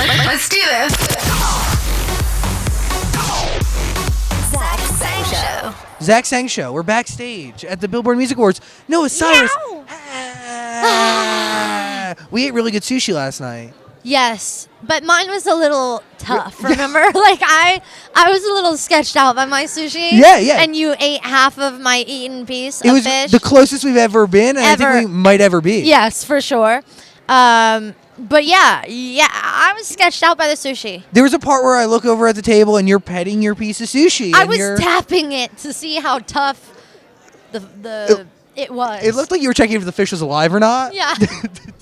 Let's do this. Zach Sang Show. Zach Sang Show. We're backstage at the Billboard Music Awards. Noah Cyrus. We ate really good sushi last night. Yes, but mine was a little tough, remember? Like, I was a little sketched out by my sushi. Yeah. And you ate half of my eaten piece It of was fish. the closest we've ever been, and I think we might ever be. Yes, for sure. But yeah, I was sketched out by the sushi. There was a part where I look over at the table, and you're petting your piece of sushi. I was tapping it to see how tough it was. It looked like you were checking if the fish was alive or not. Yeah.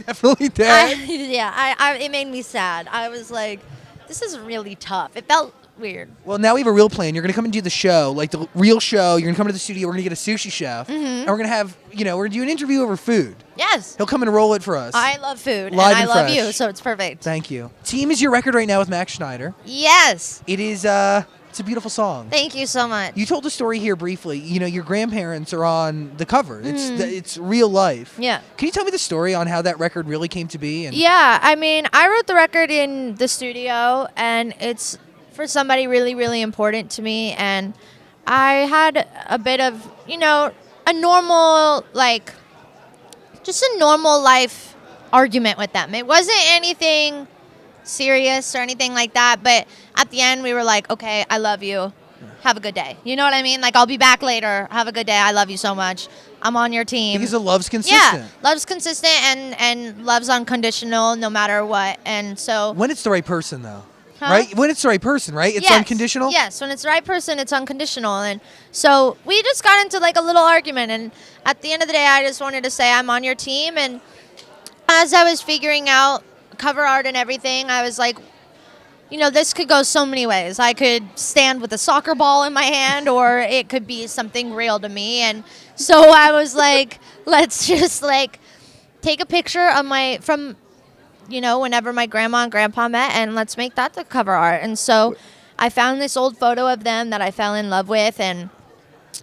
Definitely dead. It made me sad. I was like, this is really tough. It felt weird. Well, now we have a real plan. You're going to come and do the show, like the real show. You're going to come to the studio. We're going to get a sushi chef. And we're going to have, we're going to do an interview over food. Yes. He'll come and roll it for us. I love food, Live and I love fresh. you, so it's perfect. Thank you. Team is your record right now with Max Schneider. Yes. It is, it's a beautiful song. Thank you so much. You told the story here briefly. Your grandparents are on the cover. It's real life. Yeah. Can you tell me the story on how that record really came to be? Yeah, I mean, I wrote the record in the studio, and it's for somebody really, really important to me. And I had a bit of, a normal, just a normal life argument with them. It wasn't anything serious or anything like that, but at the end we were like, okay, I love you, have a good day, you know what I mean? Like, I'll be back later, have a good day, I love you so much, I'm on your team. Because the love's consistent. Yeah, love's consistent, and love's unconditional no matter what. And so when it's the right person, though, right? When it's the right person, right? It's unconditional? Yes, when it's the right person, it's unconditional. And so we just got into like a little argument, and at the end of the day I just wanted to say I'm on your team. And as I was figuring out cover art and everything, I was like, this could go so many ways. I could stand with a soccer ball in my hand, or it could be something real to me. And so I was like, let's just take a picture of whenever my grandma and grandpa met, and let's make that the cover art. And so I found this old photo of them that I fell in love with, and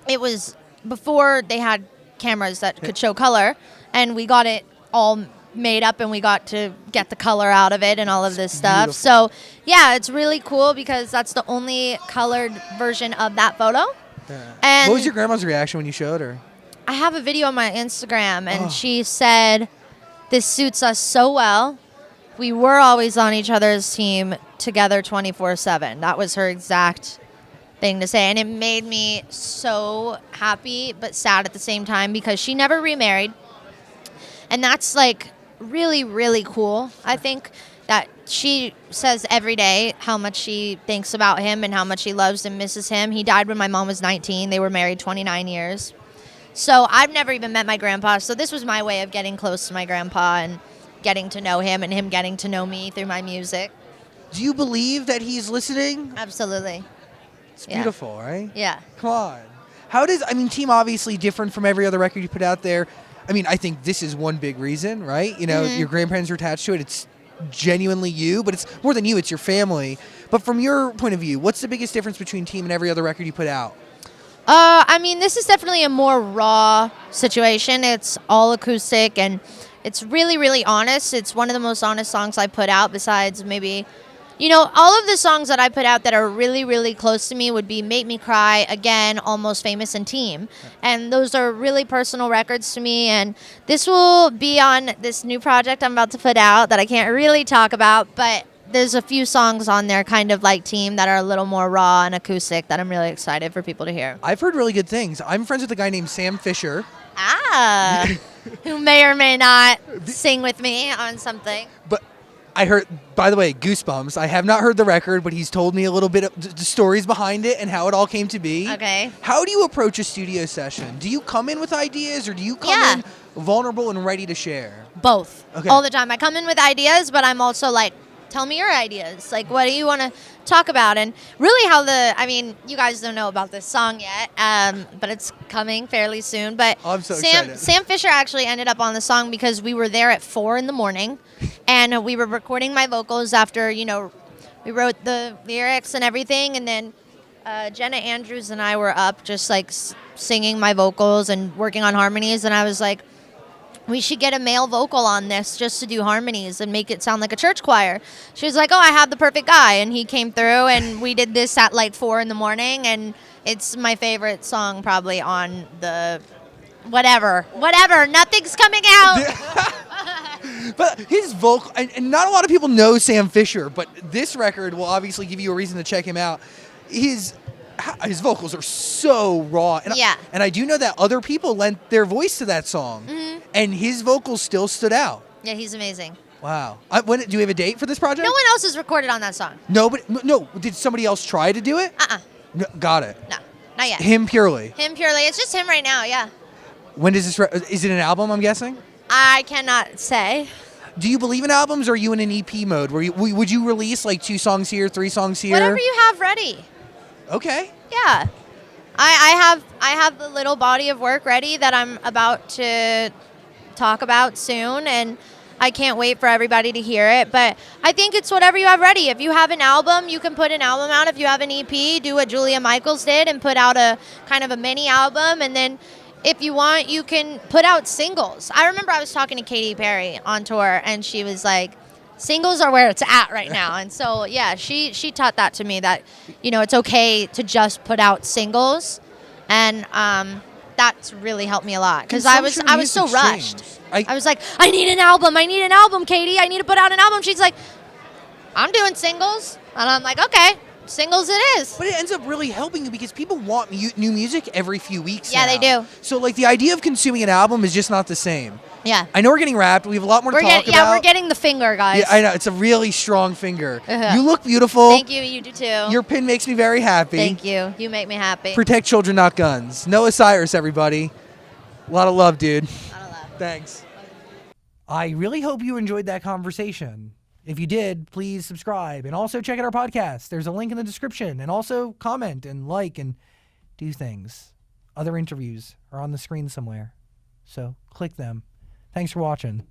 it was before they had cameras that could show color, and we got it all made up, and we got to get the color out of it and all of this stuff. Beautiful. So yeah, it's really cool because that's the only colored version of that photo. Yeah. And what was your grandma's reaction when you showed her? I have a video on my Instagram, and she said, "This suits us so well. We were always on each other's team together 24/7. That was her exact thing to say. And it made me so happy but sad at the same time, because she never remarried. And that's really, really cool. I think that she says every day how much she thinks about him and how much she loves and misses him. He died when my mom was 19. They were married 29 years. So I've never even met my grandpa. So this was my way of getting close to my grandpa and getting to know him, and him getting to know me through my music. Do you believe that he's listening? Absolutely. It's beautiful, right? Yeah. Come on. Team obviously different from every other record you put out there. I think this is one big reason, right? Your grandparents are attached to it. It's genuinely you, but it's more than you, it's your family. But from your point of view, what's the biggest difference between Team and every other record you put out? This is definitely a more raw situation. It's all acoustic, and it's really, really honest. It's one of the most honest songs I put out, besides maybe, all of the songs that I put out that are really, really close to me would be Make Me Cry, Again, Almost Famous, and Team. And those are really personal records to me. And this will be on this new project I'm about to put out that I can't really talk about, but there's a few songs on there kind of like Team that are a little more raw and acoustic that I'm really excited for people to hear. I've heard really good things. I'm friends with a guy named Sam Fisher. Who may or may not sing with me on something. But I heard, by the way, Goosebumps. I have not heard the record, but he's told me a little bit of the stories behind it and how it all came to be. Okay. How do you approach a studio session? Do you come in with ideas, or do you come in vulnerable and ready to share? Both. Okay. All the time. I come in with ideas, but I'm also like, tell me your ideas. What do you want to talk about? And really you guys don't know about this song yet, but it's coming fairly soon. But I'm so excited. Sam Fisher actually ended up on the song because we were there at 4 a.m. and we were recording my vocals after, we wrote the lyrics and everything. And then Jenna Andrews and I were up just singing my vocals and working on harmonies. And I was like, we should get a male vocal on this just to do harmonies and make it sound like a church choir. She was like, oh, I have the perfect guy. And he came through, and we did this at like 4 a.m. And it's my favorite song probably on the whatever. Nothing's coming out. But his vocal, and not a lot of people know Sam Fisher, but this record will obviously give you a reason to check him out. His vocals are so raw. And Yeah. and I do know that other people lent their voice to that song, and his vocals still stood out. Yeah, he's amazing. Wow. Do we have a date for this project? No one else has recorded on that song. No. Did somebody else try to do it? No, got it. No, not yet. Him purely. Him purely. It's just him right now, yeah. When does this? Is it an album? I'm guessing. I cannot say. Do you believe in albums, or are you in an EP mode? Would you release like 2 songs here, 3 songs here? Whatever you have ready. Okay. Yeah. I have the little body of work ready that I'm about to talk about soon, and I can't wait for everybody to hear it. But I think it's whatever you have ready. If you have an album, you can put an album out. If you have an EP, do what Julia Michaels did and put out a kind of a mini album. And then if you want, you can put out singles. I remember I was talking to Katy Perry on tour, and she was like, singles are where it's at right now. And so, yeah, she taught that to me, that, it's okay to just put out singles. And that's really helped me a lot, because I was so rushed. I was like, I need an album, Katie. I need to put out an album. She's like, I'm doing singles. And I'm like, okay, singles it is. But it ends up really helping you, because people want new music every few weeks Yeah, now. they do. So, like, the idea of consuming an album is just not the same. Yeah. I know we're getting wrapped. We have a lot more to talk about. Yeah, we're getting the finger, guys. Yeah, I know. It's a really strong finger. Uh-huh. You look beautiful. Thank you. You do too. Your pin makes me very happy. Thank you. You make me happy. Protect children, not guns. Noah Cyrus, everybody. A lot of love, dude. A lot of love. Thanks. I really hope you enjoyed that conversation. If you did, please subscribe, and also check out our podcast. There's a link in the description, and also comment and like and do things. Other interviews are on the screen somewhere, so click them. Thanks for watching.